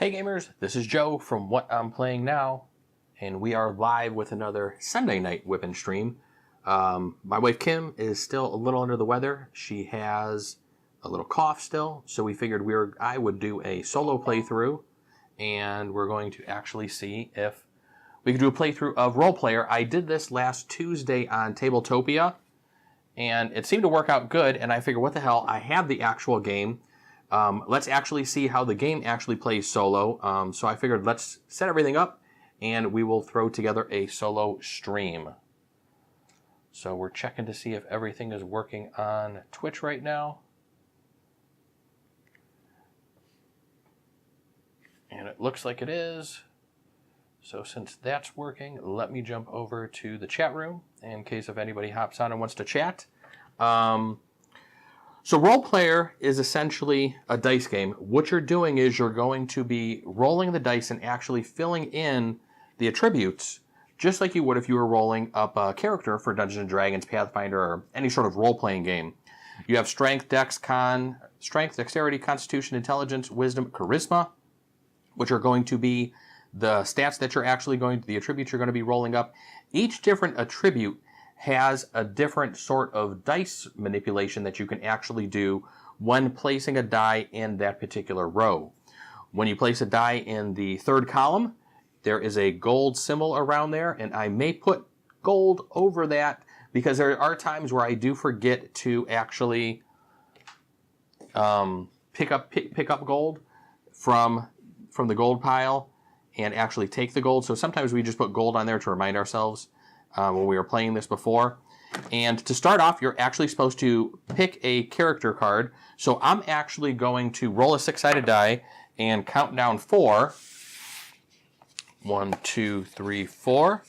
Hey gamers, this is Joe from What I'm Playing Now, and we are live with another Sunday night whipping stream. My wife Kim is still a little under the weather. She has a little cough still, so we figured I would do a solo playthrough, and we're going to actually see if we could do a playthrough of Role Player. I did this last Tuesday on Tabletopia, and it seemed to work out good, and I figured, what the hell, I have the actual game. Let's actually see how the game actually plays solo. So I figured let's set everything up and we will throw together a solo stream. So we're checking to see if everything is working on Twitch right now. And it looks like it is. So since that's working, let me jump over to the chat room in case if anybody hops on and wants to chat. So Role Player is essentially a dice game. What you're doing is you're going to be rolling the dice and actually filling in the attributes, just like you would if you were rolling up a character for Dungeons & Dragons, Pathfinder, or any sort of role-playing game. You have strength, dexterity, constitution, intelligence, wisdom, charisma, which are going to be the stats that the attributes you're going to be rolling up. Each different attribute has a different sort of dice manipulation that you can actually do when placing a die in that particular row. When you place a die in the third column, there is a gold symbol around there, and I may put gold over that because there are times where I do forget to actually pick up gold from the gold pile and actually take the gold. So sometimes we just put gold on there to remind ourselves when we were playing this before. And to start off, you're actually supposed to pick a character card. So I'm actually going to roll a 6-sided die and count down 4. 1, 2, 3, 4.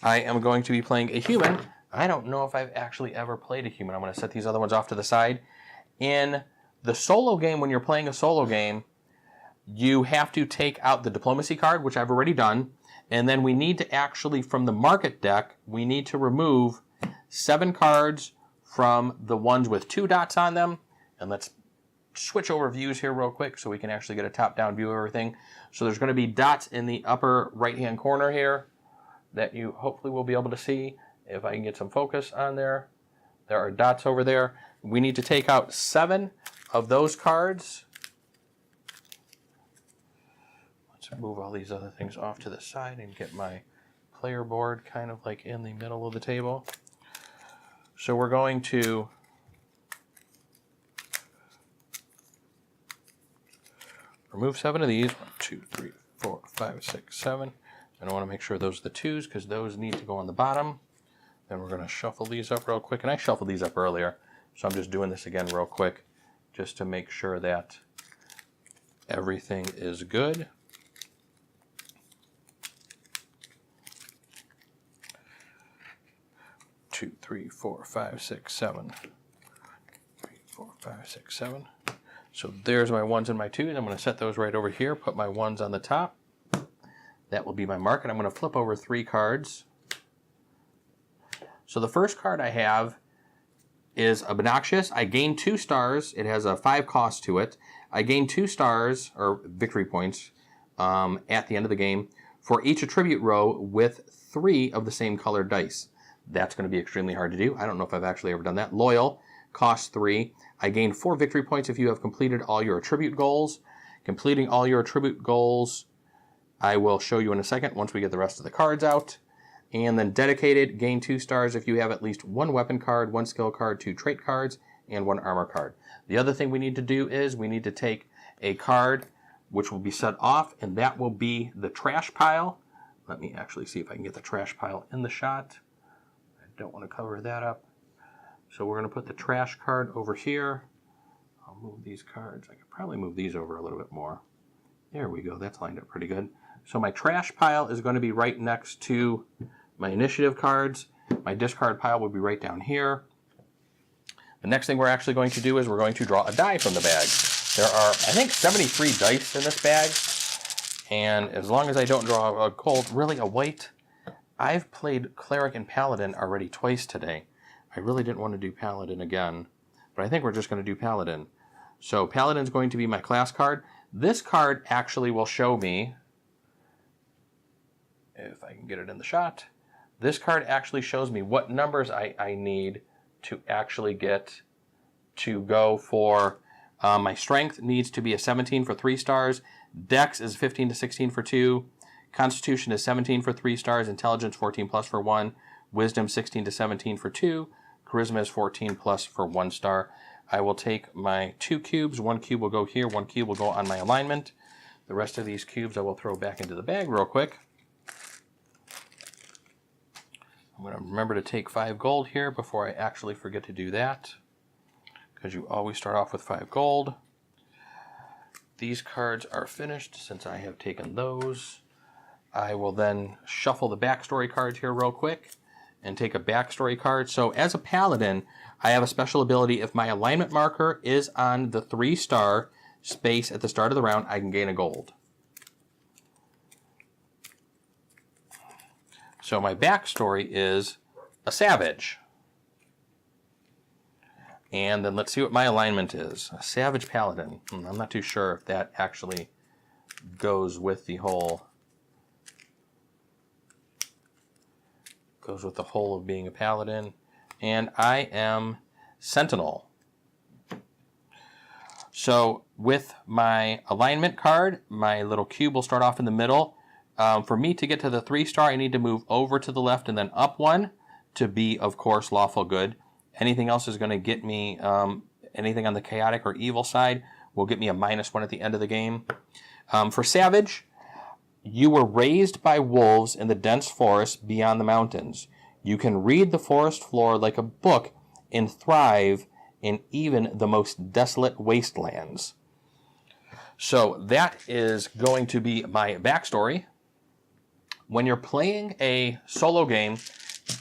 I am going to be playing a human. I don't know if I've actually ever played a human. I'm going to set these other ones off to the side. In the solo game, when you're playing a solo game, you have to take out the diplomacy card, which I've already done. And then we need to actually, from the market deck, we need to remove 7 cards from the ones with 2 dots on them. And let's switch over views here real quick so we can actually get a top-down view of everything. So there's going to be dots in the upper right-hand corner here that you hopefully will be able to see if I can get some focus on there. There are dots over there. We need to take out 7 of those cards. Move all these other things off to the side and get my player board kind of like in the middle of the table. So we're going to remove 7 of these. 1, 2, 3, 4, 5, 6, 7. And I want to make sure those are the 2s because those need to go on the bottom. Then we're going to shuffle these up real quick. And I shuffled these up earlier, so I'm just doing this again real quick just to make sure that everything is good. 2, 3, 4, 5, 6, 7. 3, 4, 5, 6, 7. So there's my 1s and my 2s. I'm going to set those right over here, put my 1s on the top. That will be my mark, and I'm going to flip over 3 cards. So the first card I have is Obnoxious. I gain 2 stars. It has a 5 cost to it. I gain 2 stars, or victory points, at the end of the game for each attribute row with 3 of the same colored dice. That's going to be extremely hard to do. I don't know if I've actually ever done that. Loyal costs 3. I gain 4 victory points if you have completed all your attribute goals. Completing all your attribute goals, I will show you in a second once we get the rest of the cards out. And then Dedicated, gain 2 stars if you have at least 1 weapon card, 1 skill card, 2 trait cards, and 1 armor card. The other thing we need to do is we need to take a card which will be set off, and that will be the trash pile. Let me actually see if I can get the trash pile in the shot. Don't want to cover that up. So we're going to put the trash card over here. I'll move these cards. I could probably move these over a little bit more. There we go. That's lined up pretty good. So my trash pile is going to be right next to my initiative cards. My discard pile will be right down here. The next thing we're actually going to do is we're going to draw a die from the bag. There are, I think, 73 dice in this bag. And as long as I don't draw a gold, really a white, I've played Cleric and Paladin already twice today. I really didn't want to do Paladin again, but I think we're just going to do Paladin. So Paladin's going to be my class card. This card actually will show me, if I can get it in the shot, this card actually shows me what numbers I need to actually get to go for my strength needs to be a 17 for 3 stars, dex is 15 to 16 for 2, constitution is 17 for 3 stars, intelligence 14 plus for 1, wisdom 16 to 17 for 2, charisma is 14 plus for 1 star. I will take my 2 cubes. 1 cube will go here. 1 cube will go on my alignment. The rest of these cubes I will throw back into the bag real quick. I'm going to remember to take 5 gold here before I actually forget to do that, because you always start off with 5 gold. These cards are finished since I have taken those. I will then shuffle the backstory cards here real quick and take a backstory card. So as a paladin, I have a special ability. If my alignment marker is on the 3-star space at the start of the round, I can gain a gold. So my backstory is a savage. And then let's see what my alignment is. A savage paladin. I'm not too sure if that actually goes with the whole of being a paladin. And I am Sentinel. So with my alignment card, my little cube will start off in the middle. For me to get to the 3-star, I need to move over to the left and then up 1 to be, of course, lawful good. Anything else is going to get me, anything on the chaotic or evil side will get me a -1 at the end of the game. For savage, you were raised by wolves in the dense forest beyond the mountains. You can read the forest floor like a book and thrive in even the most desolate wastelands. So that is going to be my backstory. When you're playing a solo game,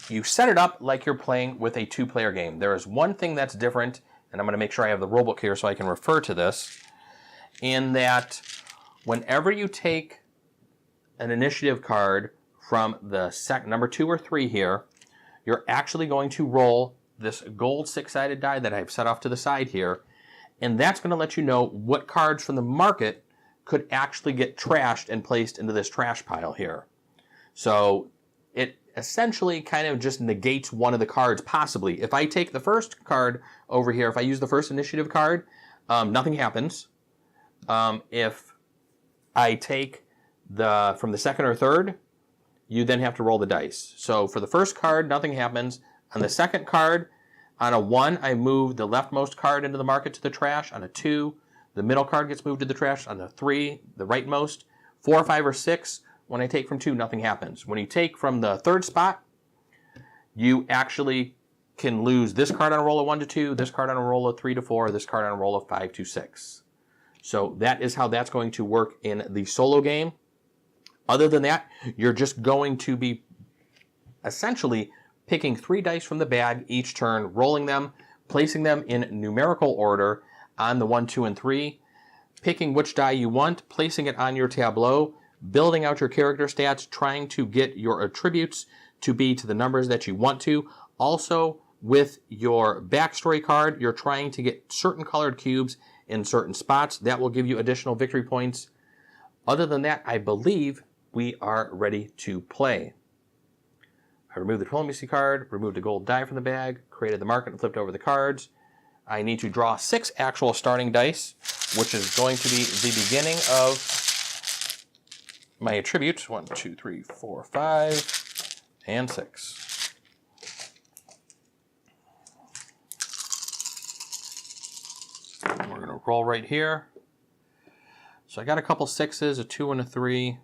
you set it up like you're playing with a 2-player game. There is one thing that's different, and I'm going to make sure I have the rulebook here so I can refer to this, in that whenever you take an initiative card from the number 2 or 3 here, you're actually going to roll this gold 6-sided die that I've set off to the side here, and that's going to let you know what cards from the market could actually get trashed and placed into this trash pile here. So it essentially kind of just negates one of the cards, possibly. If I take the first card over here, if I use the first initiative card, nothing happens. If I take from the second or third, you then have to roll the dice. So for the first card, nothing happens. On the second card, on a 1, I move the leftmost card into the market to the trash. On a 2, the middle card gets moved to the trash. On a 3, the rightmost. 4, 5, or 6, when I take from 2, nothing happens. When you take from the 3rd spot, you actually can lose this card on a roll of 1 to 2, this card on a roll of 3 to 4, this card on a roll of 5 to 6. So that is how that's going to work in the solo game. Other than that, you're just going to be essentially picking 3 dice from the bag each turn, rolling them, placing them in numerical order on the 1, 2, and 3, picking which die you want, placing it on your tableau, building out your character stats, trying to get your attributes to be to the numbers that you want to. Also, with your backstory card, you're trying to get certain colored cubes in certain spots. That will give you additional victory points. Other than that, I believe we are ready to play. I removed the diplomacy card, removed a gold die from the bag, created the market, and flipped over the cards. I need to draw 6 actual starting dice, which is going to be the beginning of my attributes. 1, 2, 3, 4, 5, and 6. And we're going to roll right here. So I got a couple 6s, a 2 and a 3.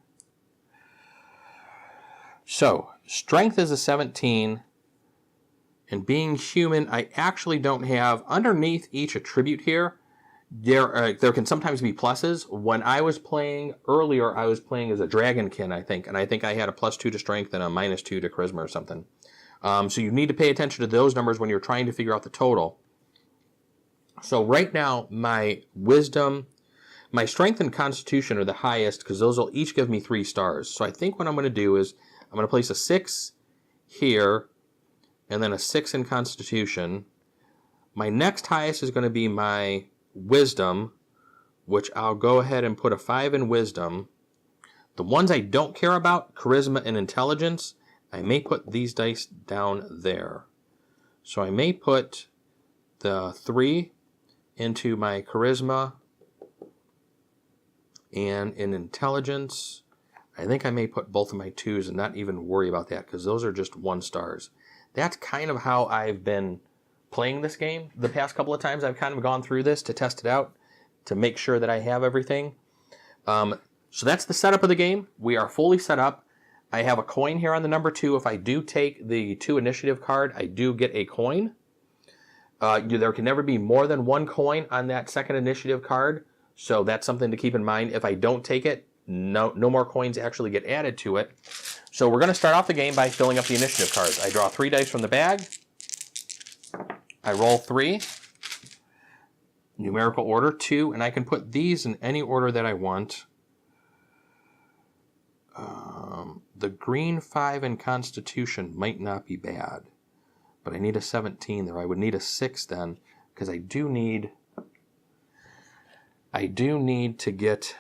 So, strength is a 17, and being human, I actually don't have, underneath each attribute here, there can sometimes be pluses. When I was playing earlier, I was playing as a dragonkin, I think, and I think I had a +2 to strength and a -2 to charisma or something. So you need to pay attention to those numbers when you're trying to figure out the total. So right now, my wisdom, my strength and constitution are the highest because those will each give me 3 stars. So I think what I'm going to do is I'm going to place a 6 here and then a 6 in constitution. My next highest is going to be my wisdom, which I'll go ahead and put a 5 in wisdom. The ones I don't care about, charisma and intelligence, I may put these dice down there. So I may put the 3 into my charisma, and in intelligence, I think I may put both of my 2s and not even worry about that, because those are just 1 stars. That's kind of how I've been playing this game the past couple of times. I've kind of gone through this to test it out, to make sure that I have everything. So that's the setup of the game. We are fully set up. I have a coin here on the number 2. If I do take the 2 initiative card, I do get a coin. There can never be more than 1 coin on that second initiative card, so that's something to keep in mind. If I don't take it, no more coins actually get added to it. So we're going to start off the game by filling up the initiative cards. I draw 3 dice from the bag. I roll 3. Numerical order 2, and I can put these in any order that I want. The green 5 in Constitution might not be bad, but I need a 17 there. I would need a 6 then, because I do need to get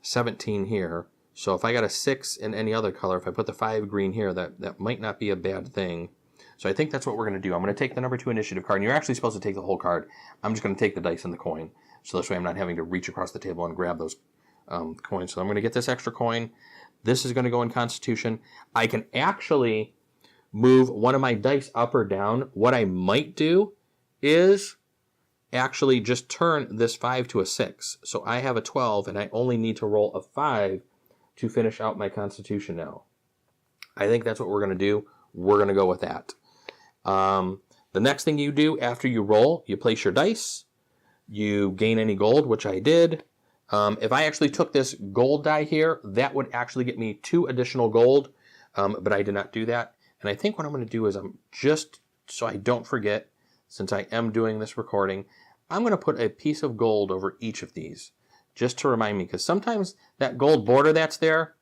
17 here. So if I got a 6 in any other color, if I put the 5 green here, that might not be a bad thing. So I think that's what we're going to do. I'm going to take the number 2 initiative card, and you're actually supposed to take the whole card. I'm just going to take the dice and the coin, so this way I'm not having to reach across the table and grab those coins. So I'm going to get this extra coin. This is going to go in Constitution. I can actually move one of my dice up or down. What I might do is actually just turn this 5 to a 6. So I have a 12, and I only need to roll a 5 to finish out my Constitution now. I think that's what we're going to do. We're going to go with that. The next thing you do after you roll, you place your dice. You gain any gold, which I did. If I actually took this gold die here, that would actually get me 2 additional gold, but I did not do that. And I think what I'm going to do is, just so I don't forget, since I am doing this recording, I'm going to put a piece of gold over each of these, just to remind me, because sometimes that gold border that's there,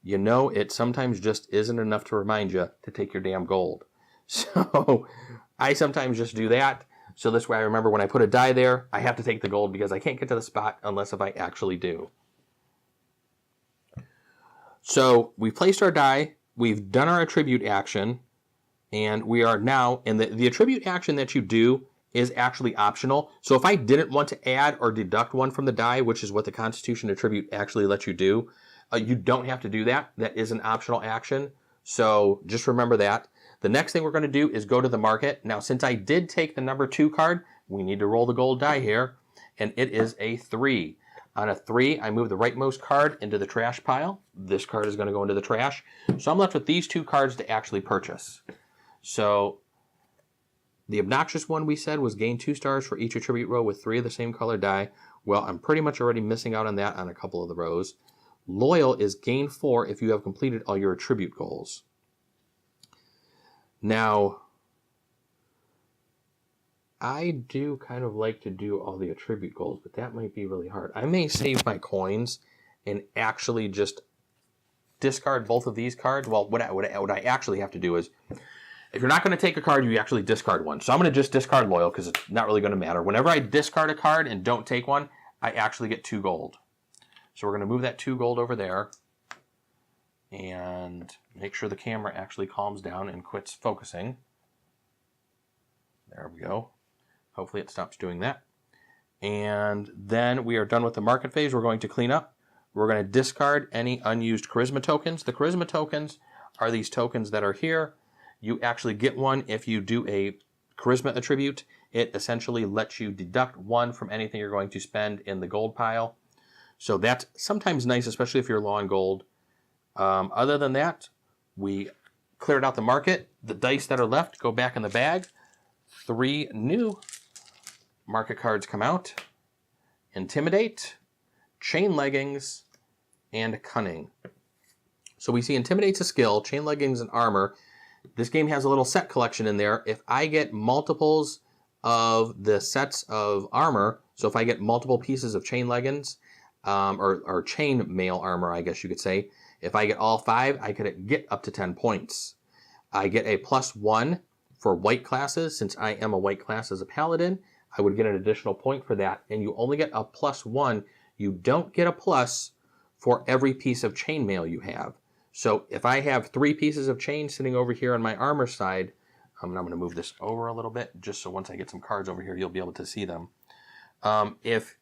you know, it sometimes just isn't enough to remind you to take your damn gold. So I sometimes just do that. So this way I remember when I put a die there, I have to take the gold, because I can't get to the spot unless if I actually do. So we placed our die, we've done our attribute action, and we are now, and the attribute action that you do is actually optional. So if I didn't want to add or deduct one from the die, which is what the Constitution attribute actually lets you do, you don't have to do that. That is an optional action. So just remember that. The next thing we're going to do is go to the market. Now, since I did take the number 2 card, we need to roll the gold die here, and it is a 3. On a 3, I move the rightmost card into the trash pile. This card is going to go into the trash. So I'm left with these 2 cards to actually purchase. So the obnoxious one we said was gain 2 stars for each attribute row with 3 of the same color die. Well, I'm pretty much already missing out on that on a couple of the rows. Loyal is gain 4 if you have completed all your attribute goals. Now, I do kind of like to do all the attribute goals, but that might be really hard. I may save my coins and actually just discard both of these cards. Well, what I actually have to do is, if you're not going to take a card, you actually discard one. So I'm going to just discard Loyal, because it's not really going to matter. Whenever I discard a card and don't take one, I actually get 2 gold. So we're going to move that 2 gold over there and make sure the camera actually calms down and quits focusing. There we go. Hopefully it stops doing that. And then we are done with the market phase. We're going to clean up. We're going to discard any unused charisma tokens. The charisma tokens are these tokens that are here. You actually get one if you do a charisma attribute. It essentially lets you deduct 1 from anything you're going to spend in the gold pile. So that's sometimes nice, especially if you're low on gold. Other than that, we cleared out the market. The dice that are left go back in the bag. 3 new market cards come out. Intimidate, Chain Leggings, and Cunning. So we see Intimidate's a skill, Chain Leggings and Armor. This game has a little set collection in there. If I get multiples of the sets of armor, so if I get multiple pieces of Chain Leggings, or chain mail armor, I guess you could say, if I get all 5, I could get up to 10 points. I get a +1 for white classes. Since I am a white class as a paladin, I would get an additional point for that, and you only get a +1. You don't get a plus for every piece of chainmail you have. So if I have 3 pieces of chain sitting over here on my armor side, and I'm going to move this over a little bit, just so once I get some cards over here, you'll be able to see them. If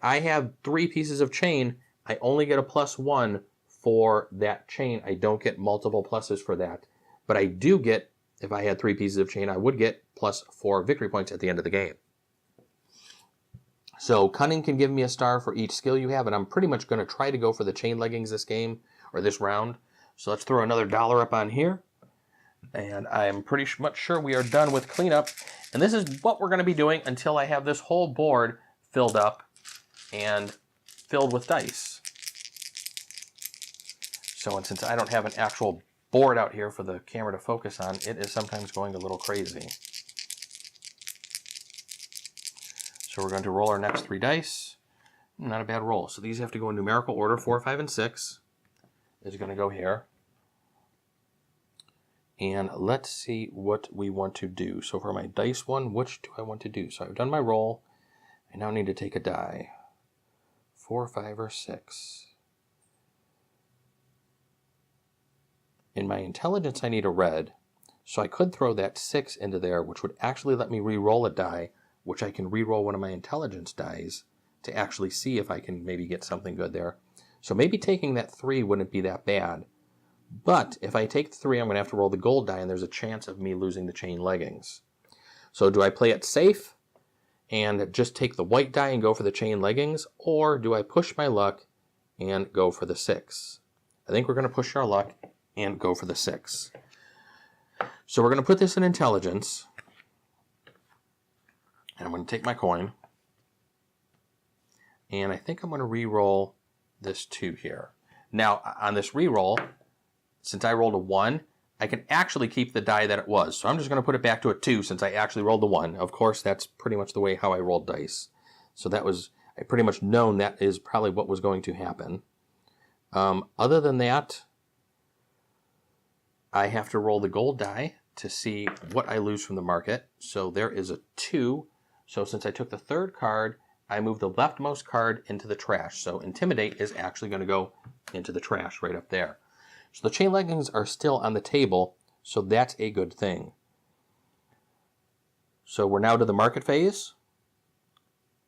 I have 3 pieces of chain, I only get a +1 for that chain. I don't get multiple pluses for that. But I do get, if I had 3 pieces of chain, I would get +4 victory points at the end of the game. So cunning can give me a star for each skill you have, and I'm pretty much going to try to go for the chain leggings this game, or this round. So let's throw another $1 up on here. And I'm pretty much sure we are done with cleanup. And this is what we're going to be doing until I have this whole board filled up and filled with dice. So, and since I don't have an actual board out here for the camera to focus on, it is sometimes going a little crazy. So we're going to roll our next 3 dice. Not a bad roll. So these have to go in numerical order. 4, 5, and 6 is going to go here. And let's see what we want to do. So for my dice one, which do I want to do? So I've done my roll. I now need to take a die. 4, 5, or 6. In my intelligence, I need a red. So I could throw that 6 into there, which would actually let me re-roll a die, which I can re-roll one of my intelligence dies to actually see if I can maybe get something good there. So maybe taking that 3 wouldn't be that bad. But if I take the 3, I'm going to have to roll the gold die, and there's a chance of me losing the chain leggings. So do I play it safe and just take the white die and go for the chain leggings, or do I push my luck and go for the 6? I think we're going to push our luck and go for the 6. So we're going to put this in intelligence. And I'm going to take my coin. And I think I'm going to re-roll this 2 here. Now, on this re-roll, since I rolled a 1, I can actually keep the die that it was. So I'm just going to put it back to a 2 since I actually rolled the 1. Of course, that's pretty much the way how I rolled dice. So that was, I pretty much known that is probably what was going to happen. Other than that, I have to roll the gold die to see what I lose from the market. So there is a 2. So since I took the 3rd card, I move the leftmost card into the trash. So Intimidate is actually going to go into the trash right up there. So the chain leggings are still on the table, so that's a good thing. So we're now to the market phase.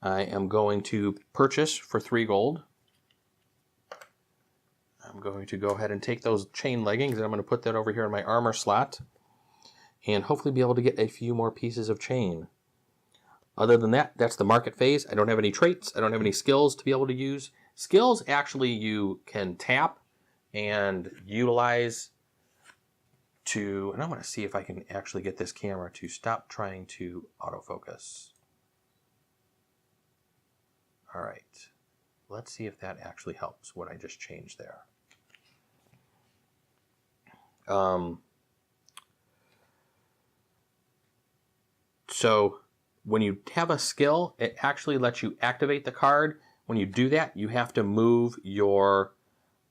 I am going to purchase for 3 gold. I'm going to go ahead and take those chain leggings, and I'm going to put that over here in my armor slot, and hopefully be able to get a few more pieces of chain. Other than that, that's the market phase. I don't have any traits. I don't have any skills to be able to use. Skills, actually, you can tap and utilize to, and I'm going to see if I can actually get this camera to stop trying to autofocus. All right. Let's see if that actually helps, what I just changed there. So when you have a skill, it actually lets you activate the card. When you do that, you have to move your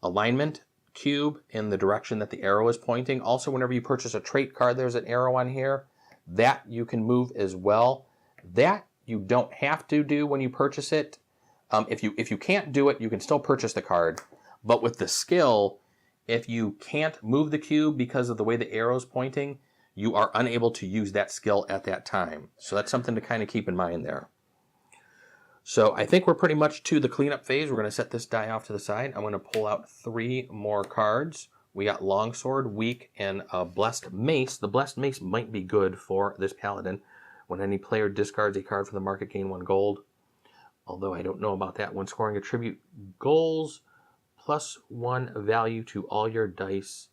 alignment cube in the direction that the arrow is pointing. Also, whenever you purchase a trait card, there's an arrow on here. That you can move as well. That you don't have to do when you purchase it. If you can't do it, you can still purchase the card. But with the skill, if you can't move the cube because of the way the arrow is pointing, you are unable to use that skill at that time. So that's something to kind of keep in mind there. So I think we're pretty much to the cleanup phase. We're going to set this die off to the side. I'm going to pull out 3 more cards. We got Longsword, Weak, and a Blessed Mace. The Blessed Mace might be good for this Paladin. When any player discards a card from the market, gain 1 gold. Although I don't know about that. When scoring, attribute goals +1 value to all your dice,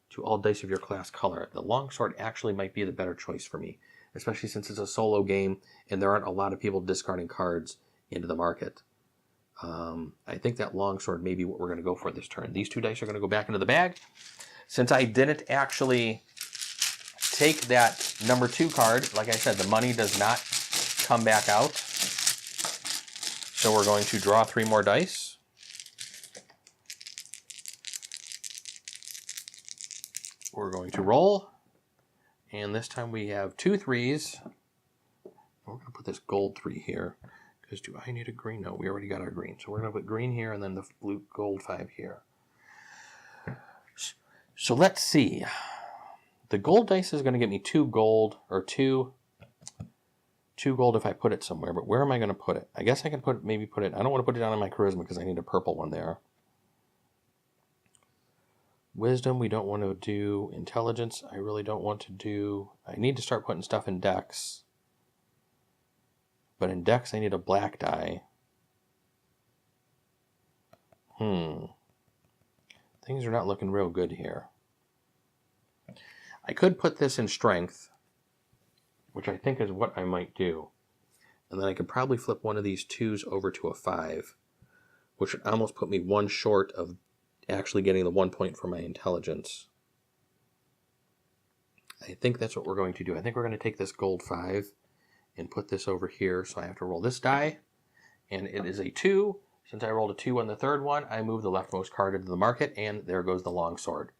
to all dice of your class color. The Longsword actually might be the better choice for me, especially since it's a solo game and there aren't a lot of people discarding cards into the market. I think that Longsword may be what we're going to go for this turn. These 2 dice are going to go back into the bag. Since I didn't actually take that number 2 card, like I said, the money does not come back out. So we're going to draw 3 more dice. We're going to roll. And this time we have 2 3s. we're going to put this gold 3 here. Because do I need a green? No, we already got our green. So we're going to put green here and then the blue gold 5 here. So let's see. The gold dice is going to get me 2 gold, or 2 gold if I put it somewhere. But where am I going to put it? I guess I can maybe put it. I don't want to put it down in my charisma because I need a purple one there. Wisdom, we don't want to do. Intelligence, I really don't want to do. I need to start putting stuff in Dex. But in Dex, I need a black die. Things are not looking real good here. I could put this in Strength, which I think is what I might do. And then I could probably flip one of these 2s over to a 5, which would almost put me 1 short of actually getting the 1 point for my intelligence. I think that's what we're going to do. I think we're going to take this gold 5 and put this over here. So I have to roll this die, and it is a 2. Since I rolled a 2 on the third one, I move the leftmost card into the market, and there goes the long sword.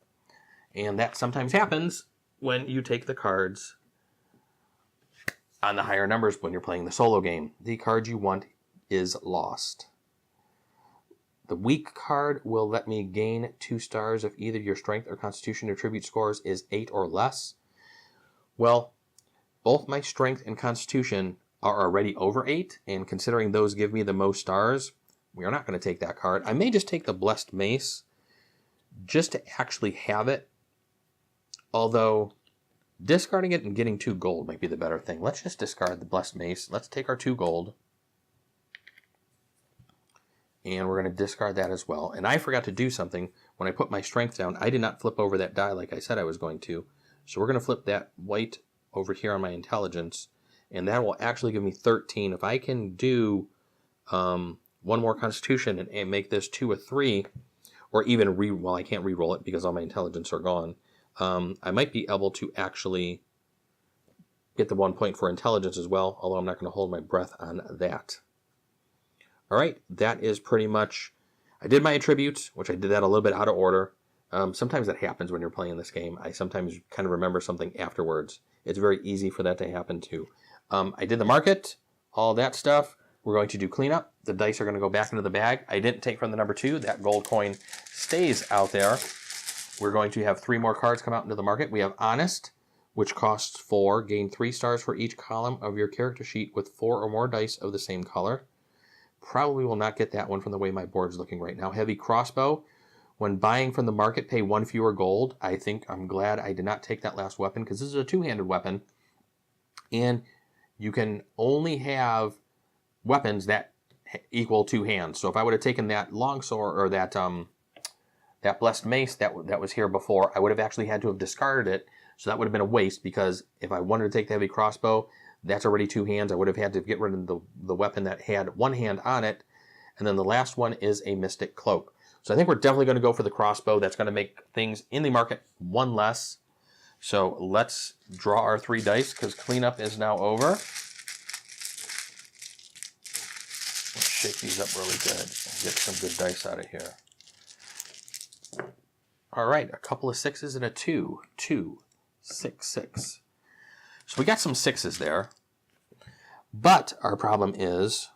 And that sometimes happens when you take the cards on the higher numbers when you're playing the solo game. The card you want is lost. The weak card will let me gain 2 stars if either your strength or constitution attribute scores is 8 or less. Well, both my strength and constitution are already over 8, and considering those give me the most stars, we are not going to take that card. I may just take the Blessed Mace just to actually have it, although discarding it and getting 2 gold might be the better thing. Let's just discard the Blessed Mace. Let's take our 2 gold. And we're going to discard that as well. And I forgot to do something. When I put my strength down, I did not flip over that die like I said I was going to. So we're going to flip that white over here on my intelligence. And that will actually give me 13. If I can do 1 more constitution and make this 2 or 3, or even well, I can't re-roll it because all my intelligence are gone. I might be able to actually get the 1 point for intelligence as well, although I'm not going to hold my breath on that. All right, that is pretty much. I did my attributes, which I did that a little bit out of order. Sometimes that happens when you're playing this game. I sometimes kind of remember something afterwards. It's very easy for that to happen too. I did the market, all that stuff. We're going to do cleanup. The dice are going to go back into the bag. I didn't take from the number 2. That gold coin stays out there. We're going to have 3 more cards come out into the market. We have Honest, which costs 4. Gain 3 stars for each column of your character sheet with 4 or more dice of the same color. Probably will not get that one from the way my board's looking right now. Heavy Crossbow. When buying from the market, pay 1 fewer gold. I think I'm glad I did not take that last weapon because this is a 2-handed weapon. And you can only have weapons that equal 2 hands. So if I would have taken that longsword or that Blessed Mace that was here before, I would have actually had to have discarded it. So that would have been a waste because if I wanted to take the Heavy Crossbow, that's already 2 hands. I would have had to get rid of the weapon that had 1 hand on it. And then the last one is a Mystic Cloak. So I think we're definitely going to go for the crossbow. That's going to make things in the market 1 less. So let's draw our 3 dice because cleanup is now over. Let's shake these up really good and get some good dice out of here. All right, a couple of 6s and a 2. 2, 6, 6. So we got some 6s there. But our problem is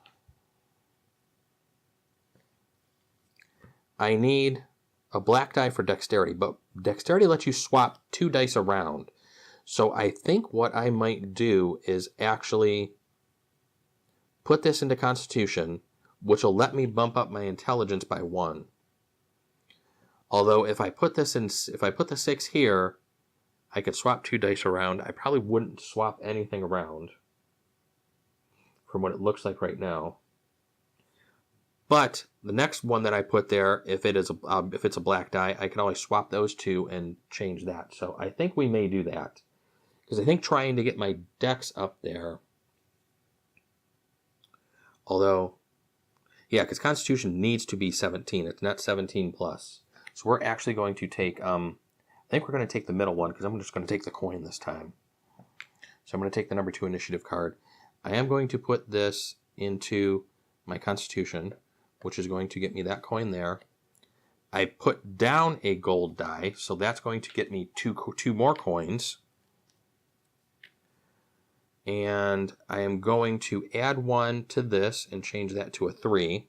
I need a black die for dexterity, but dexterity lets you swap 2 dice around. So I think what I might do is actually put this into Constitution, which will let me bump up my intelligence by 1. Although if I put the 6 here, I could swap 2 dice around. I probably wouldn't swap anything around from what it looks like right now. But the next one that I put there, if it's a black die, I can always swap those 2 and change that. So I think we may do that. Because I think trying to get my dex up there, although, yeah, because Constitution needs to be 17. It's not 17 plus. So we're actually going to take, I think we're going to take the middle one because I'm just going to take the coin this time. So I'm going to take the number 2 initiative card. I am going to put this into my Constitution, which is going to get me that coin there. I put down a gold die, so that's going to get me two more coins. And I am going to add 1 to this and change that to a 3.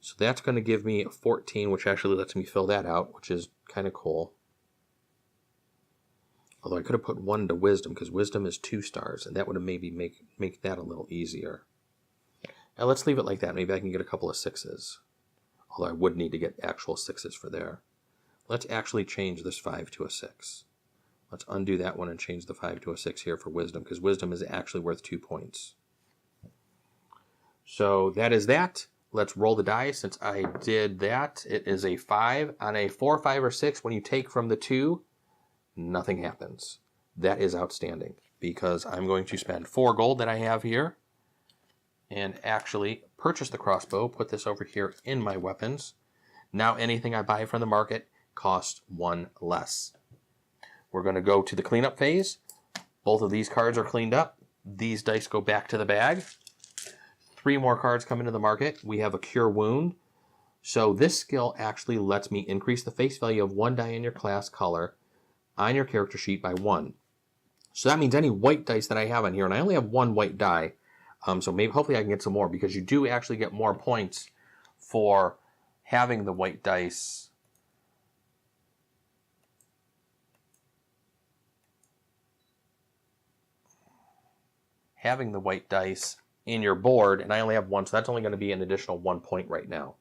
So that's going to give me a 14, which actually lets me fill that out, which is kind of cool. Although I could have put 1 to wisdom, because wisdom is 2 stars, and that would have maybe make that a little easier. Now let's leave it like that. Maybe I can get a couple of 6s. Although I would need to get actual 6s for there. Let's actually change this 5 to a 6. Let's undo that one and change the 5 to a 6 here for wisdom, because wisdom is actually worth 2 points. So that is that. Let's roll the die. Since I did that, it is a 5. On a 4, 5, or 6, when you take from the 2, nothing happens. That is outstanding, because I'm going to spend 4 gold that I have here and actually purchase the crossbow, put this over here in my weapons. Now anything I buy from the market costs 1 less. We're going to go to the cleanup phase. Both of these cards are cleaned up. These dice go back to the bag. 3 more cards come into the market. We have a Cure Wound. So this skill actually lets me increase the face value of 1 die in your class color on your character sheet by 1. So that means any white dice that I have on here, and I only have 1 white die, so maybe hopefully I can get some more, because you do actually get more points for having the white dice in your board, and I only have 1, so that's only going to be an additional 1 point right now.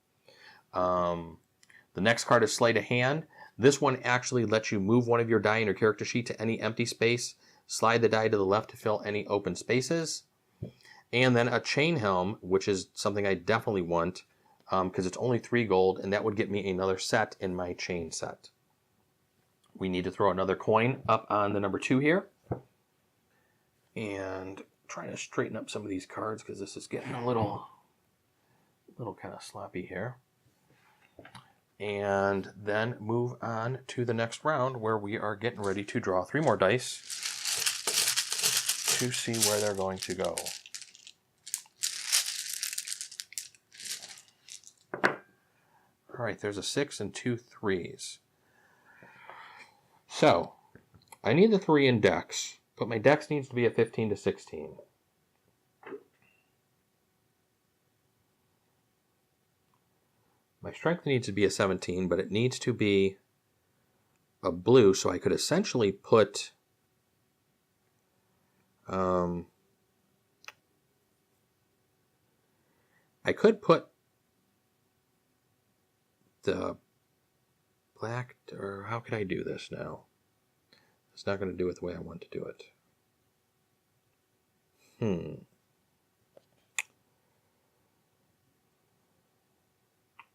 The next card is Sleight of Hand. This one actually lets you move 1 of your die in your character sheet to any empty space, slide the die to the left to fill any open spaces, and then a Chain Helm, which is something I definitely want, because it's only 3 gold, and that would get me another set in my chain set. We need to throw another coin up on the number 2 here, and trying to straighten up some of these cards because this is getting a little kind of sloppy here. And then move on to the next round, where we are getting ready to draw 3 more dice to see where they're going to go. All right, there's a 6 and 2 3s. So I need the 3 in Dex, but my Dex needs to be a 15 to 16. My Strength needs to be a 17, but it needs to be a blue, so I could essentially put I could put the black, or how can I do this now? It's not going to do it the way I want to do it.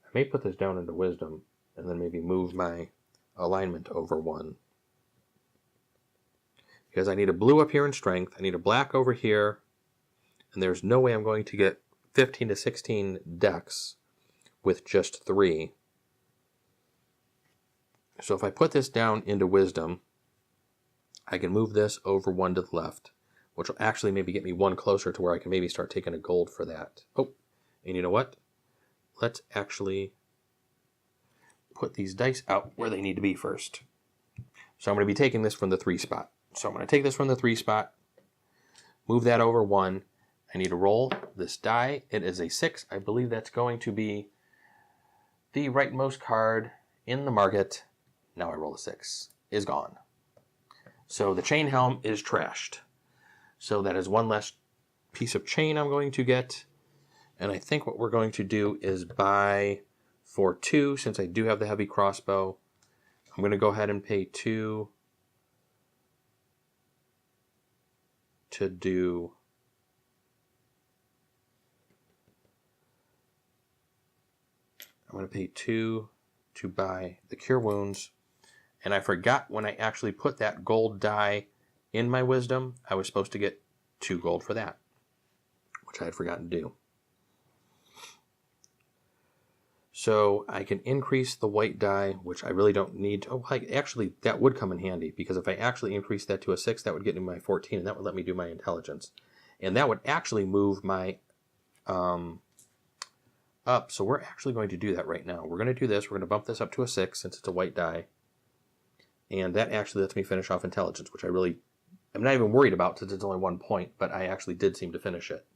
I may put this down into wisdom and then maybe move my alignment over 1. Because I need a blue up here in strength, I need a black over here, and there's no way I'm going to get 15 to 16 Dex with just 3. So if I put this down into wisdom, I can move this over 1 to the left, which will actually maybe get me 1 closer to where I can maybe start taking a gold for that. Oh, and you know what? Let's actually put these dice out where they need to be first. So I'm going to be taking this from the 3 spot. So I'm going to take this from the 3 spot, move that over 1. I need to roll this die. It is a 6. I believe that's going to be the rightmost card in the market. Now I roll a 6. Is gone. So the Chain Helm is trashed. So that is 1 less piece of chain I'm going to get. And I think what we're going to do is buy for 2, since I do have the heavy crossbow. I'm going to go ahead and pay 2 to do I'm going to pay 2 to buy the Cure Wounds. And I forgot when I actually put that gold die in my wisdom, I was supposed to get 2 gold for that, which I had forgotten to do. So I can increase the white die, which I really don't need. Oh, actually, that would come in handy, because if I actually increase that to a 6, that would get me my 14, and that would let me do my intelligence. And that would actually move my up. So we're actually going to do that right now. We're going to do this. We're going to bump this up to a 6 since it's a white die. And that actually lets me finish off intelligence, which I really I'm not even worried about since it's only 1 point, but I actually did seem to finish it.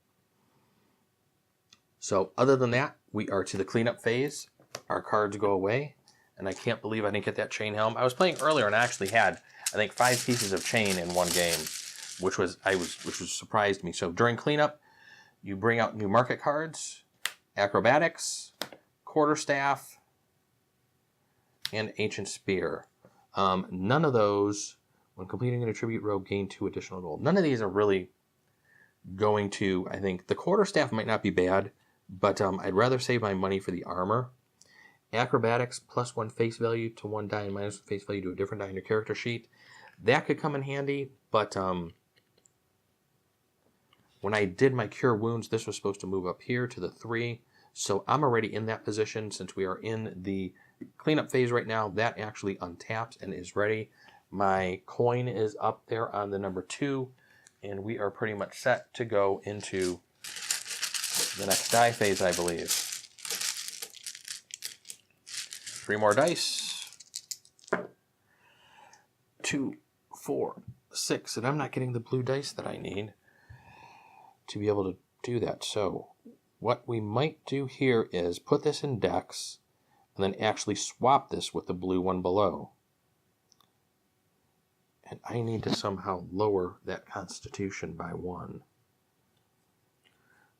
So other than that, we are to the cleanup phase. Our cards go away, and I can't believe I didn't get that chain helm. I was playing earlier and I actually had, I think, 5 pieces of chain in one game, which surprised me. So during cleanup, you bring out new market cards, acrobatics, quarterstaff, and ancient spear. None of those, when completing an attribute row, gain 2 additional gold. None of these are really going to, I think, the quarterstaff might not be bad, but I'd rather save my money for the armor. Acrobatics, +1 face value to 1 die and -1 face value to a different die in your character sheet. That could come in handy, but when I did my cure wounds, this was supposed to move up here to the 3. So I'm already in that position since we are in the cleanup phase right now. That actually untaps and is ready. My coin is up there on the number 2, and we are pretty much set to go into the next die phase, I believe. 3 more dice. 2, 4, 6, and I'm not getting the blue dice that I need to be able to do that. So what we might do here is put this in Dex and then actually swap this with the blue one below. And I need to somehow lower that Constitution by 1.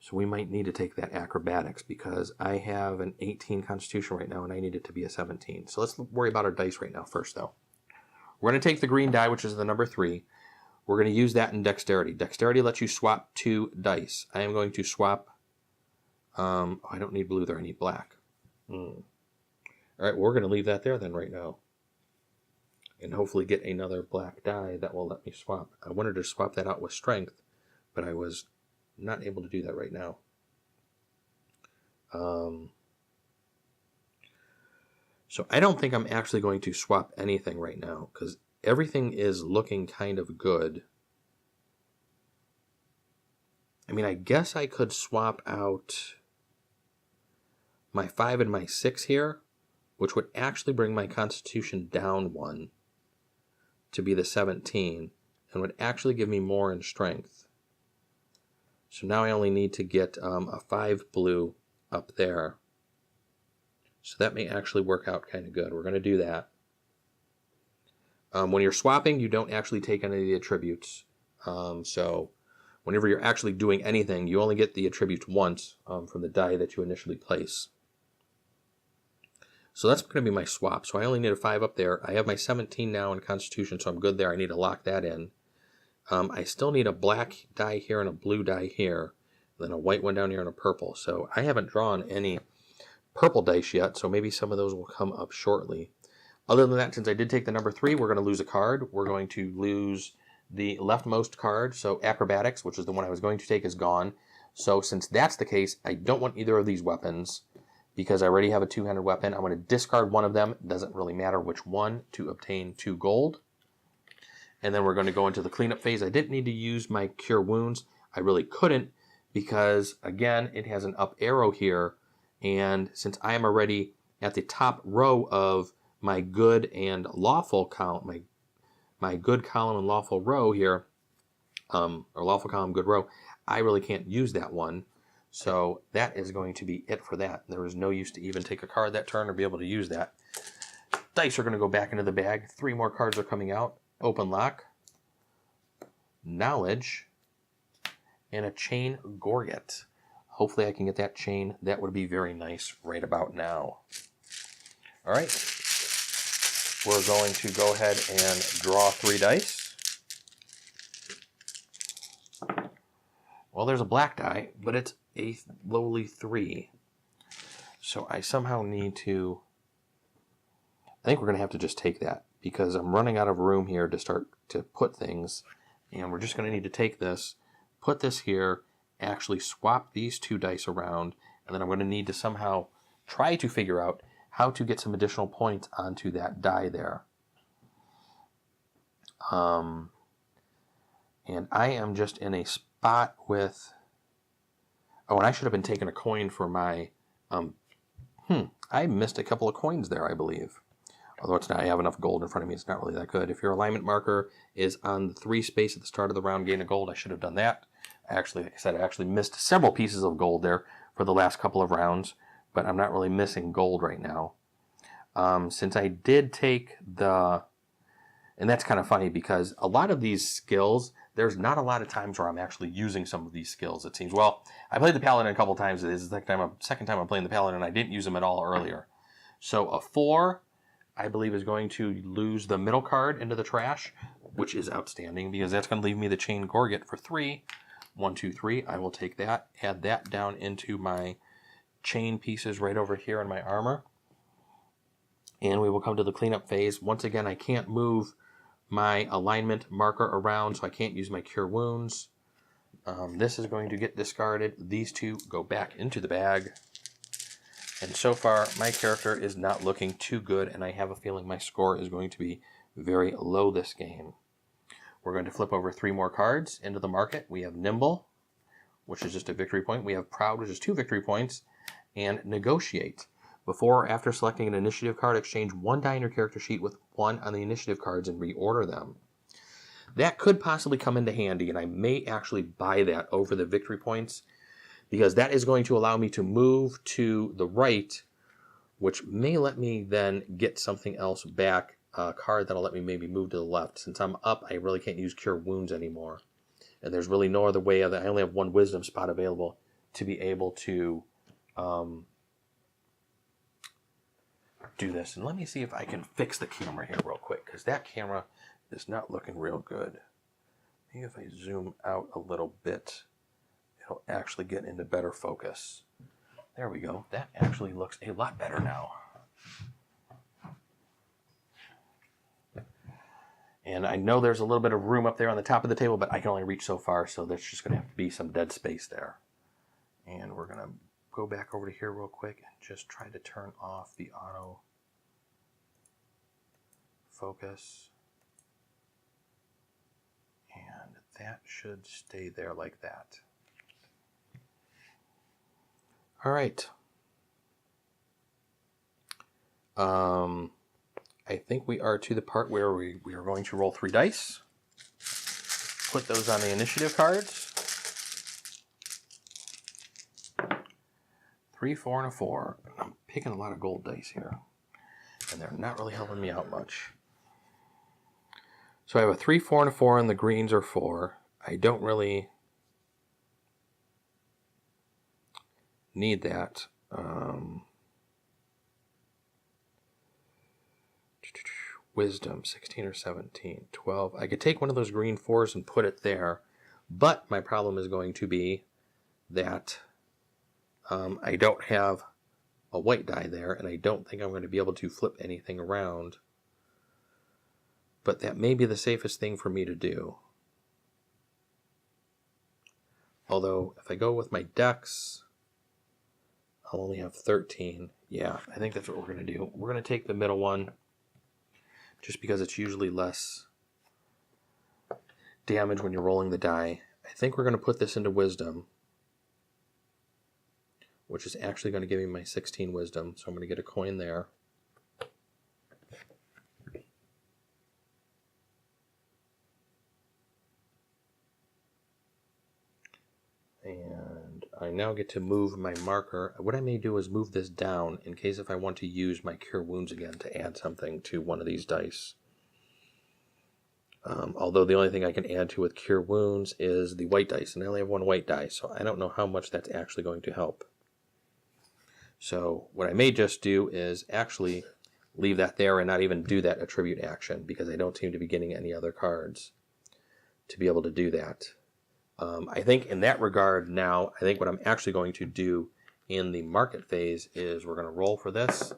So we might need to take that acrobatics because I have an 18 Constitution right now and I need it to be a 17. So let's worry about our dice right now first, though. We're going to take the green die, which is the number 3. We're going to use that in Dexterity. Dexterity lets you swap 2 dice. I am going to swap... I don't need blue there. I need black. All right, we're going to leave that there then right now. And hopefully get another black die that will let me swap. I wanted to swap that out with Strength, but I was not able to do that right now. So I don't think I'm actually going to swap anything right now because everything is looking kind of good. I mean, I guess I could swap out my 5 and my 6 here, which would actually bring my Constitution down 1 to be the 17 and would actually give me more in Strength. So now I only need to get a 5 blue up there. So that may actually work out kind of good. We're going to do that. When you're swapping, you don't actually take any of the attributes. So whenever you're actually doing anything, you only get the attributes once from the die that you initially place. So that's going to be my swap. So I only need a 5 up there. I have my 17 now in Constitution, so I'm good there. I need to lock that in. I still need a black die here and a blue die here, then a white one down here and a purple. So I haven't drawn any purple dice yet, so maybe some of those will come up shortly. Other than that, since I did take the number 3, we're going to lose a card. We're going to lose the leftmost card, so Acrobatics, which is the one I was going to take, is gone. So since that's the case, I don't want either of these weapons because I already have a 2-handed weapon. I'm going to discard one of them. It doesn't really matter which one to obtain 2 gold. And then we're going to go into the cleanup phase. I didn't need to use my Cure Wounds. I really couldn't because, again, it has an up arrow here. And since I am already at the top row of my good and lawful column, my good column and lawful row here, or lawful column, good row, I really can't use that one. So that is going to be it for that. There is no use to even take a card that turn or be able to use that. Dice are going to go back into the bag. 3 more cards are coming out. Open Lock, Knowledge, and a Chain Gorget. Hopefully I can get that chain. That would be very nice right about now. All right. We're going to go ahead and draw 3 dice. Well, there's a black die, but it's a lowly 3. So I somehow need to... I think we're going to have to just take that because I'm running out of room here to start to put things. And we're just going to need to take this, put this here, actually swap these 2 dice around, and then I'm going to need to somehow try to figure out how to get some additional points onto that die there. And I am just in a spot with... Oh, and I should have been taking a coin for my... I missed a couple of coins there, I believe. Although it's not, I have enough gold in front of me, it's not really that good. If your alignment marker is on the 3 space at the start of the round, gain a gold. I should have done that. Like I said, I actually missed several pieces of gold there for the last couple of rounds, but I'm not really missing gold right now. Since I did take the... And that's kind of funny because a lot of these skills, there's not a lot of times where I'm actually using some of these skills, it seems. Well, I played the Paladin a couple times. This is the second time I'm playing the Paladin, and I didn't use them at all earlier. So a 4, I believe, is going to lose the middle card into the trash, which is outstanding because that's going to leave me the Chain Gorget for 3. 1, 2, 3. I will take that, add that down into my chain pieces right over here in my armor. And we will come to the cleanup phase. Once again, I can't move my alignment marker around, so I can't use my Cure Wounds. This is going to get discarded. These 2 go back into the bag. And so far, my character is not looking too good, and I have a feeling my score is going to be very low this game. We're going to flip over 3 more cards into the market. We have Nimble, which is just a victory point. We have Proud, which is 2 victory points, and Negotiate. Before or after selecting an initiative card, exchange 1 die in your character sheet with 1 on the initiative cards and reorder them. That could possibly come into handy, and I may actually buy that over the victory points, because that is going to allow me to move to the right, which may let me then get something else back, a card that'll let me maybe move to the left. Since I'm up, I really can't use Cure Wounds anymore. And there's really no other way, I only have 1 Wisdom spot available to be able to do this. And let me see if I can fix the camera here real quick, because that camera is not looking real good. Maybe if I zoom out a little bit, it'll actually get into better focus. There we go. That actually looks a lot better now. And I know there's a little bit of room up there on the top of the table, but I can only reach so far, so there's just going to have to be some dead space there. And we're going to go back over to here real quick and just try to turn off the auto focus. And that should stay there like that. All right. I think we are to the part where we are going to roll 3 dice. Put those on the initiative cards. 3, 4, and a 4. I'm picking a lot of gold dice here, and they're not really helping me out much. So I have a 3, 4, and a 4, and the greens are 4. I don't really need that. Wisdom, 16 or 17, 12. I could take one of those green 4s and put it there, but my problem is going to be that I don't have a white die there, and I don't think I'm going to be able to flip anything around. But that may be the safest thing for me to do. Although, if I go with my dex, I'll only have 13. Yeah, I think that's what we're going to do. We're going to take the middle one, just because it's usually less damage when you're rolling the die. I think we're going to put this into Wisdom, which is actually going to give me my 16 Wisdom, so I'm going to get a coin there. And I now get to move my marker. What I may do is move this down in case if I want to use my Cure Wounds again to add something to one of these dice. Although the only thing I can add to with Cure Wounds is the white dice, and I only have 1 white die, so I don't know how much that's actually going to help. So what I may just do is actually leave that there and not even do that attribute action, because I don't seem to be getting any other cards to be able to do that. I think in that regard now, I think what I'm actually going to do in the market phase is we're going to roll for this.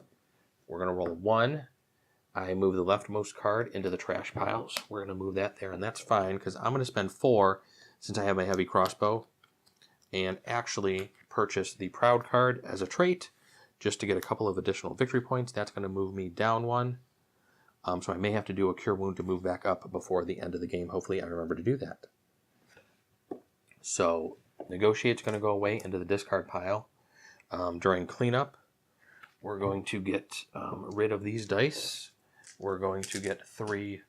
We're going to roll 1. I move the leftmost card into the trash piles. We're going to move that there, and that's fine because I'm going to spend 4 since I have my heavy crossbow and actually purchase the Proud card as a trait just to get a couple of additional victory points. That's going to move me down 1. So I may have to do a Cure Wound to move back up before the end of the game. Hopefully I remember to do that. So Negotiate's going to go away into the discard pile. During cleanup, we're going to get rid of these dice. we're going to get 3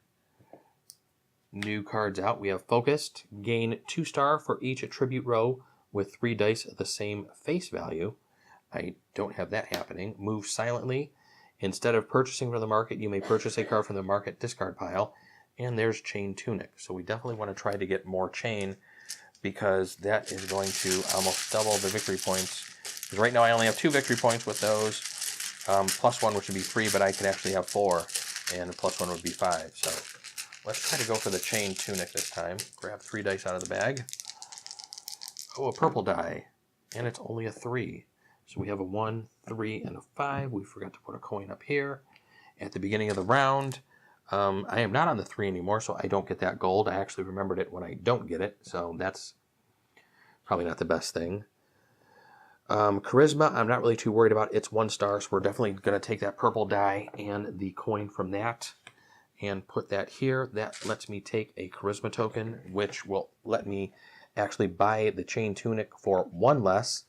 new cards out. We have Focused, gain 2-star for each attribute row with 3 dice of the same face value. I don't have that happening. Move Silently. Instead of purchasing from the market, you may purchase a card from the market discard pile. And there's Chain Tunic. So we definitely want to try to get more chain, because that is going to almost double the victory points. Because right now I only have 2 victory points with those, plus 1, which would be 3, but I could actually have 4, and plus 1 would be 5. So let's try to go for the Chain Tunic this time. Grab 3 dice out of the bag. Oh, a purple die, and it's only a 3. So we have a 1, 3, and a 5. We forgot to put a coin up here. At the beginning of the round, I am not on the 3 anymore, so I don't get that gold. I actually remembered it when I don't get it, so that's probably not the best thing. Charisma, I'm not really too worried about. It's 1 star, so we're definitely going to take that purple die and the coin from that and put that here. That lets me take a Charisma token, which will let me actually buy the Chain Tunic for 1 less.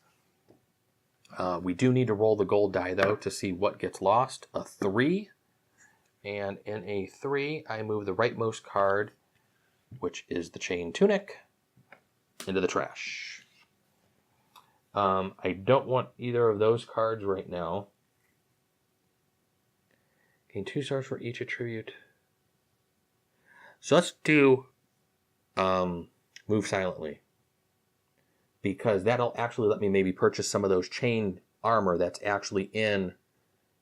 We do need to roll the gold die, though, to see what gets lost. A 3. And in a 3, I move the rightmost card, which is the Chain Tunic, into the trash. I don't want either of those cards right now. Gain 2 stars for each attribute. So let's do Move Silently, because that'll actually let me maybe purchase some of those chain armor that's actually in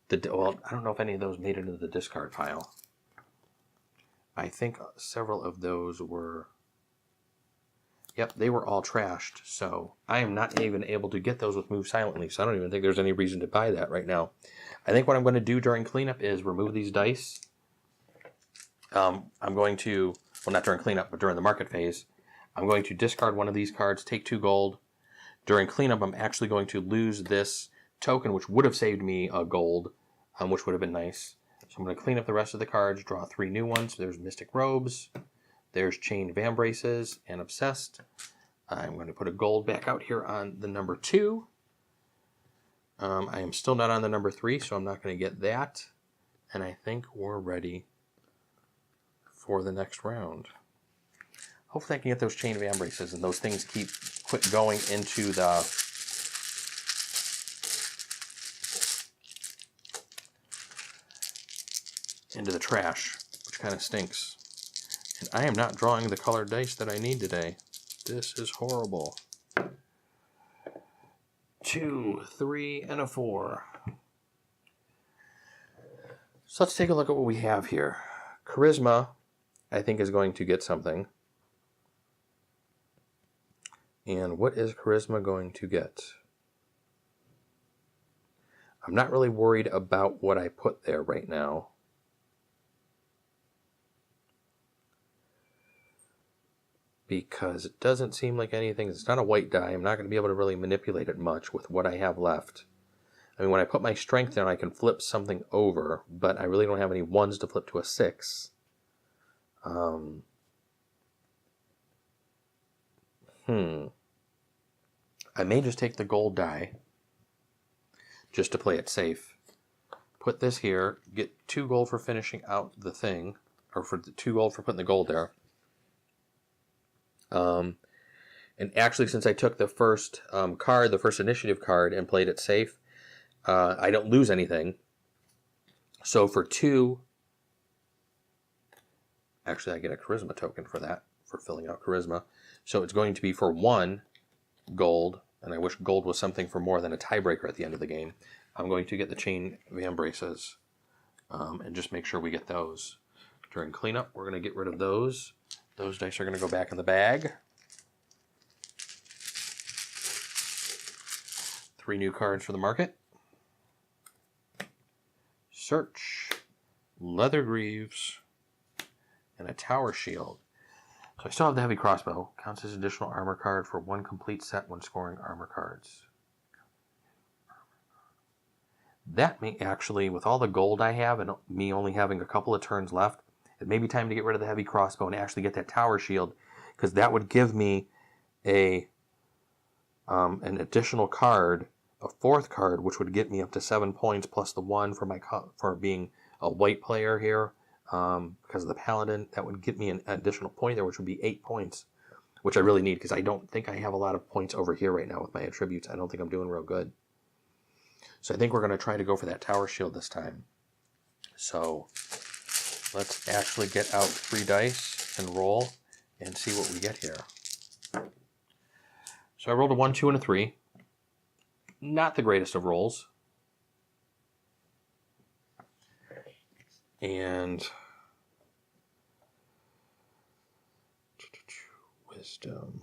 the... Well, I don't know if any of those made it into the discard pile. I think several of those were... Yep, they were all trashed, so I am not even able to get those with Move Silently, so I don't even think there's any reason to buy that right now. I think what I'm going to do during cleanup is remove these dice. I'm going to, well, not during cleanup, but during the market phase, I'm going to discard one of these cards, take 2 gold. During cleanup, I'm actually going to lose this token, which would have saved me a gold, which would have been nice. So I'm going to clean up the rest of the cards, draw 3 new ones. There's Mystic Robes, there's Chain Vambraces, and Obsessed. I'm going to put a gold back out here on the number 2. I am still not on the number 3, so I'm not going to get that. And I think we're ready for the next round. Hopefully I can get those Chain Vambraces and those things quit going into the trash, which kind of stinks. And I am not drawing the colored dice that I need today. This is horrible. 2, 3, and a 4. So let's take a look at what we have here. Charisma, I think, is going to get something. And what is Charisma going to get? I'm not really worried about what I put there right now. Because it doesn't seem like anything. It's not a white die. I'm not going to be able to really manipulate it much with what I have left. I mean, when I put my strength down, I can flip something over, but I really don't have any 1s to flip to a 6. I may just take the gold die, just to play it safe. Put this here, get 2 gold for finishing out the thing, or for the 2 gold for putting the gold there. And actually, since I took the first card, the first initiative card, and played it safe, I don't lose anything. So for 2, actually I get a Charisma token for that, for filling out Charisma. So it's going to be for 1 gold, and I wish gold was something for more than a tiebreaker at the end of the game. I'm going to get the Chain Vambraces, and just make sure we get those. During cleanup, we're going to get rid of those. Those dice are going to go back in the bag. 3 new cards for the market. Search, Leather Greaves, and a Tower Shield. So I still have the Heavy Crossbow. Counts as additional armor card for 1 complete set when scoring armor cards. That may actually, with all the gold I have and me only having a couple of turns left, it may be time to get rid of the Heavy Crossbow and actually get that Tower Shield, because that would give me an additional card, a 4th card, which would get me up to 7 points plus the 1 for being a white player here because of the paladin. That would give me an additional point there, which would be 8 points, which I really need because I don't think I have a lot of points over here right now with my attributes. I don't think I'm doing real good. So I think we're going to try to go for that tower shield this time. So let's actually get out 3 dice and roll and see what we get here. So I rolled a 1, 2, and a 3. Not the greatest of rolls. And wisdom.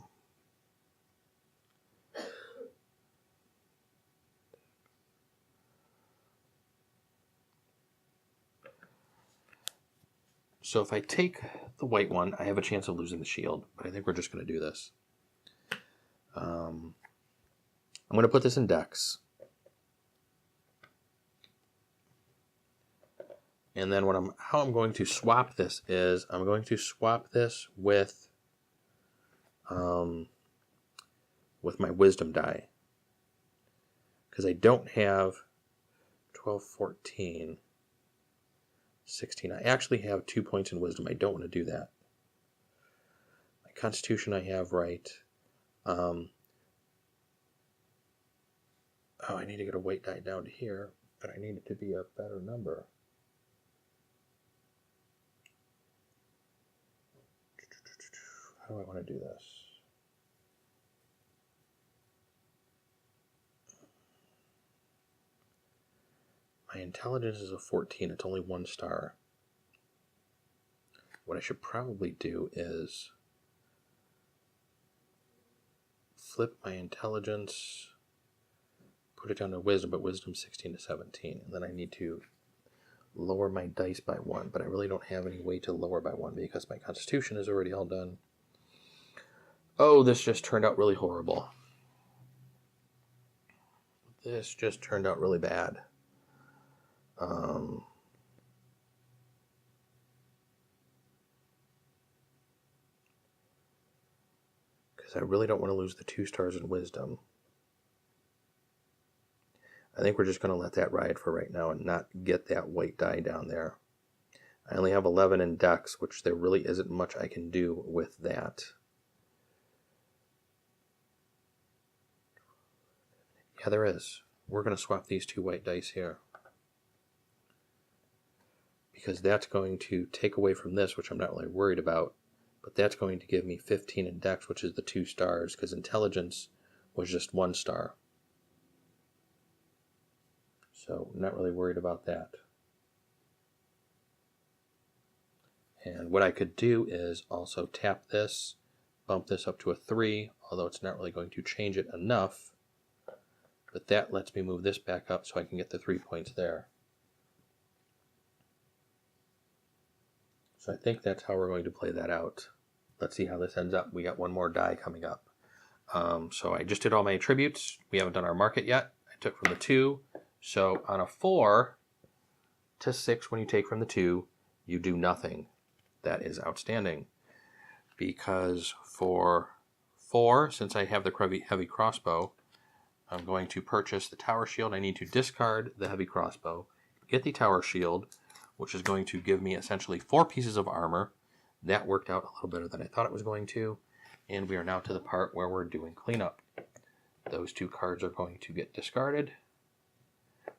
So if I take the white one, I have a chance of losing the shield, but I think we're just going to do this. I'm going to put this in Dex. And then how I'm going to swap this is I'm going to swap this with my wisdom die. Because I don't have 12, 14, 16. I actually have 2 points in wisdom. I don't want to do that. My constitution I have right. Oh, I need to get a weight die down to here, but I need it to be a better number. How do I want to do this? My intelligence is a 14. It's only 1 star. What I should probably do is flip my intelligence, put it down to wisdom, but wisdom 16 to 17. And then I need to lower my dice by 1, but I really don't have any way to lower by 1 because my constitution is already all done. Oh, this just turned out really horrible. This just turned out really bad. Because I really don't want to lose the 2 stars in wisdom. I think we're just going to let that ride for right now and not get that white die down there. I only have 11 in Dex, which there really isn't much I can do with that. Yeah, there is. We're going to swap these 2 white dice here. Because that's going to take away from this, which I'm not really worried about. But that's going to give me 15 in Dex, which is the 2 stars, because intelligence was just 1 star. So I'm not really worried about that. And what I could do is also tap this, bump this up to a 3, although it's not really going to change it enough. But that lets me move this back up so I can get the 3 points there. So I think that's how we're going to play that out. Let's see how this ends up. We got 1 more die coming up. So I just did all my attributes. We haven't done our market yet. I took from the 2. So on a 4 to 6, when you take from the 2, you do nothing. That is outstanding. Because for 4, since I have the heavy crossbow, I'm going to purchase the tower shield. I need to discard the heavy crossbow, get the tower shield, which is going to give me essentially 4 pieces of armor. That worked out a little better than I thought it was going to. And we are now to the part where we're doing cleanup. Those 2 cards are going to get discarded.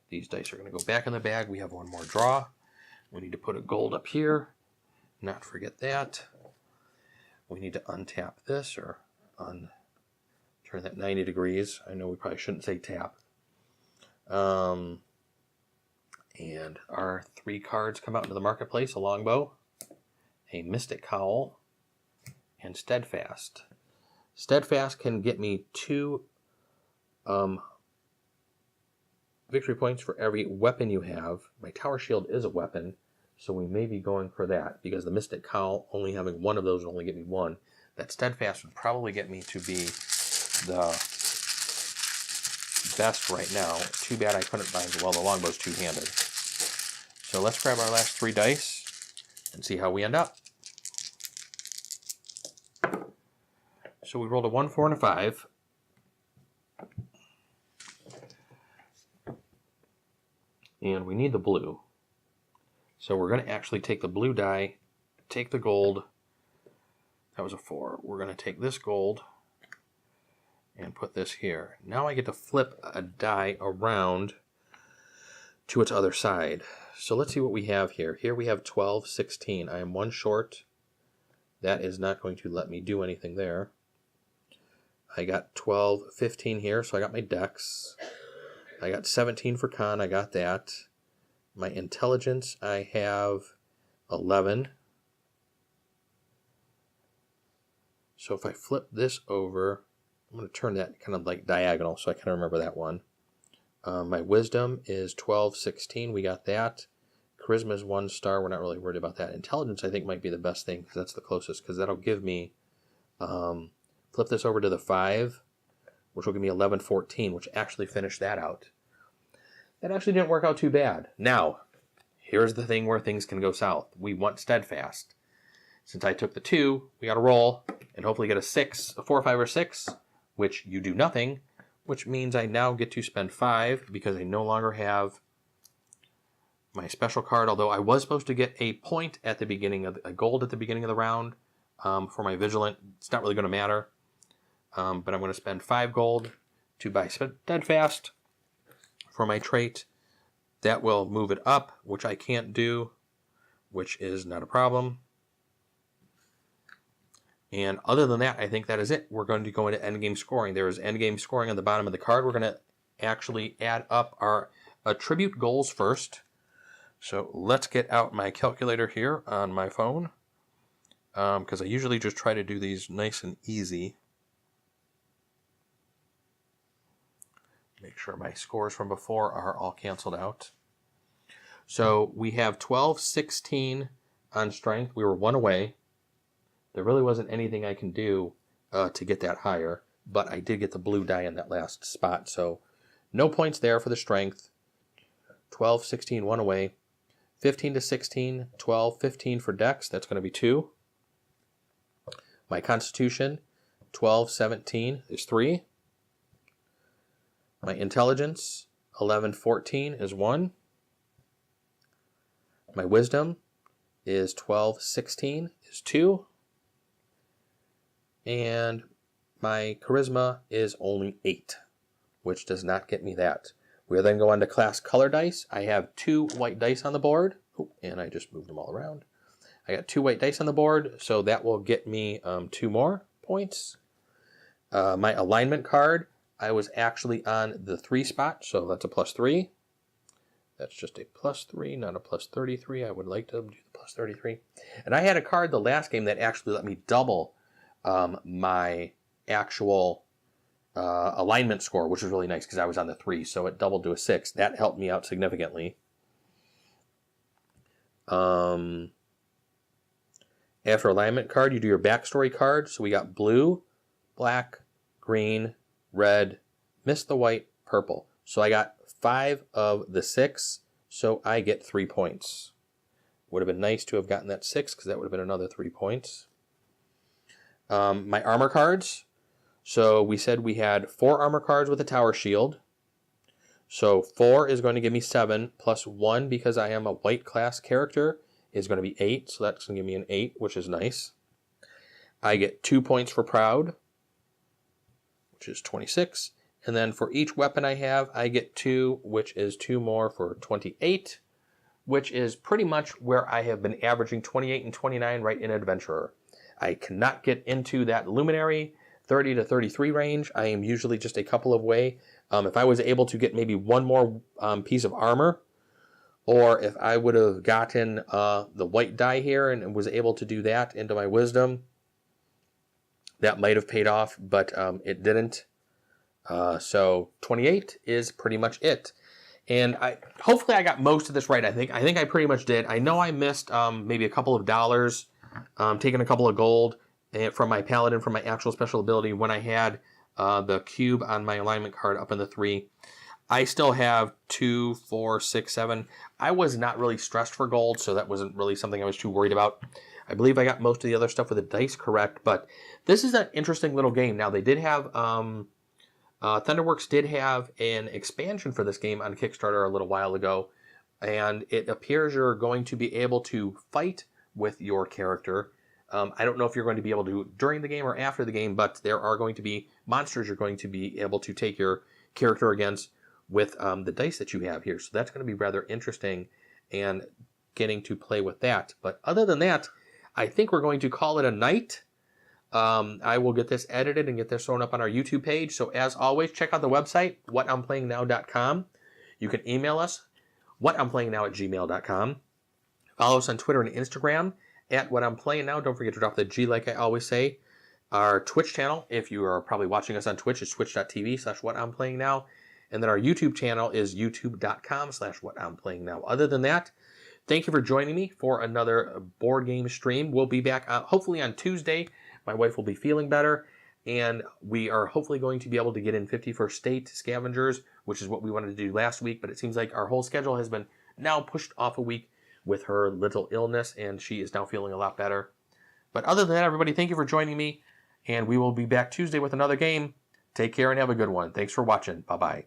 These dice are going to go back in the bag. We have 1 more draw. We need to put a gold up here. Not forget that. We need to untap this or turn that 90 degrees. I know we probably shouldn't say tap. And our 3 cards come out into the marketplace: a longbow, a mystic cowl, and steadfast. Steadfast can get me 2 victory points for every weapon you have. My tower shield is a weapon, so we may be going for that because the mystic cowl, only having 1 of those would only get me 1. That steadfast would probably get me to be the best right now. Too bad I couldn't buy, well, the longbow's 2-handed. So let's grab our last 3 dice and see how we end up. So we rolled a 1, 4, and a 5. And we need the blue. So we're going to actually take the blue die, take the gold. That was a 4. We're going to take this gold and put this here. Now I get to flip a die around to its other side. So let's see what we have here. Here we have 12, 16. I am 1 short. That is not going to let me do anything there. I got 12, 15 here, so I got my dex. I got 17 for con, I got that. My intelligence, I have 11. So if I flip this over, I'm going to turn that kind of like diagonal so I kind of remember that one. My wisdom is 12, 16. We got that. Charisma is 1 star. We're not really worried about that. Intelligence, I think, might be the best thing because that's the closest, because that'll give me, flip this over to the 5, which will give me 11, 14, which actually finished that out. That actually didn't work out too bad. Now, here's the thing where things can go south. We want steadfast. Since I took the 2, we got to roll and hopefully get a 6, a 4, 5, or 6, which you do nothing, which means I now get to spend 5 because I no longer have my special card, although I was supposed to get a point at the beginning of a gold at the beginning of the round for my vigilant. It's not really going to matter, but I'm going to spend 5 gold to buy steadfast for my trait. That will move it up, which I can't do, which is not a problem. And other than that, I think that is it. We're going to go into endgame scoring. There is endgame scoring on the bottom of the card. We're going to actually add up our attribute goals first. So let's get out my calculator here on my phone, because I usually just try to do these nice and easy. Make sure my scores from before are all canceled out. So we have 12, 16 on strength. We were 1 away. There really wasn't anything I can do to get that higher, but I did get the blue die in that last spot. So no points there for the strength. 12, 16, 1 away. 15 to 16, 12, 15 for dex. That's going to be 2. My constitution, 12, 17 is 3. My intelligence, 11, 14 is 1. My wisdom is 12, 16 is 2. And my charisma is only 8, which does not get me that. We'll then go on to class color dice. I have 2 white dice on the board. Oh, and I just moved them all around. I got 2 white dice on the board, so that will get me 2 more points. My alignment card, I was actually on the 3 spot, so that's a +3. That's just a +3, not a +33. I would like to do the +33. And I had a card the last game that actually let me double my actual alignment score, which was really nice because I was on the 3, so it doubled to a 6. That helped me out significantly. After alignment card, you do your backstory card. So we got blue, black, green, red, missed the white, purple. So I got 5 of the 6, so I get 3 points. Would have been nice to have gotten that 6 because that would have been another 3 points. My armor cards. So we said we had 4 armor cards with a tower shield. So 4 is going to give me 7, plus 1 because I am a white class character is going to be 8. So that's going to give me an 8, which is nice. I get 2 points for proud, which is 26. And then for each weapon I have, I get 2, which is 2 more for 28, which is pretty much where I have been averaging 28 and 29 right in Adventurer. I cannot get into that Luminary 30 to 33 range. I am usually just a couple of way. If I was able to get maybe 1 more piece of armor, or if I would have gotten the white die here and was able to do that into my wisdom, that might have paid off, but it didn't. So 28 is pretty much it. And hopefully I got most of this right. I think I pretty much did. I know I missed maybe a couple of dollars, taking a couple of gold from my paladin from my actual special ability when I had the cube on my alignment card up in the 3. I still have 2, 4, 6, 7. I was not really stressed for gold, so that wasn't really something I was too worried about. I believe I got most of the other stuff with the dice correct, but this is an interesting little game. Now, they did have, Thunderworks did have an expansion for this game on Kickstarter a little while ago, and it appears you're going to be able to fight with your character. I don't know if you're going to be able to do it during the game or after the game, but there are going to be monsters you're going to be able to take your character against with the dice that you have here. So that's going to be rather interesting, and getting to play with that. But other than that, I think we're going to call it a night. I will get this edited and get this thrown up on our YouTube page. So as always, check out the website, whatimplayingnow.com. You can email us, whatimplayingnow@gmail.com. Follow us on Twitter and Instagram at whatimplayingnow. Don't forget to drop the G like I always say. Our Twitch channel, if you are probably watching us on Twitch, is twitch.tv/whatimplayingnow. And then our YouTube channel is youtube.com/whatimplayingnow. Other than that, thank you for joining me for another board game stream. We'll be back hopefully on Tuesday. My wife will be feeling better, and we are hopefully going to be able to get in 51st State Scavengers, which is what we wanted to do last week, but it seems like our whole schedule has been now pushed off a week with her little illness, and she is now feeling a lot better. But other than that, everybody, thank you for joining me, and we will be back Tuesday with another game. Take care and have a good one. Thanks for watching. Bye-bye.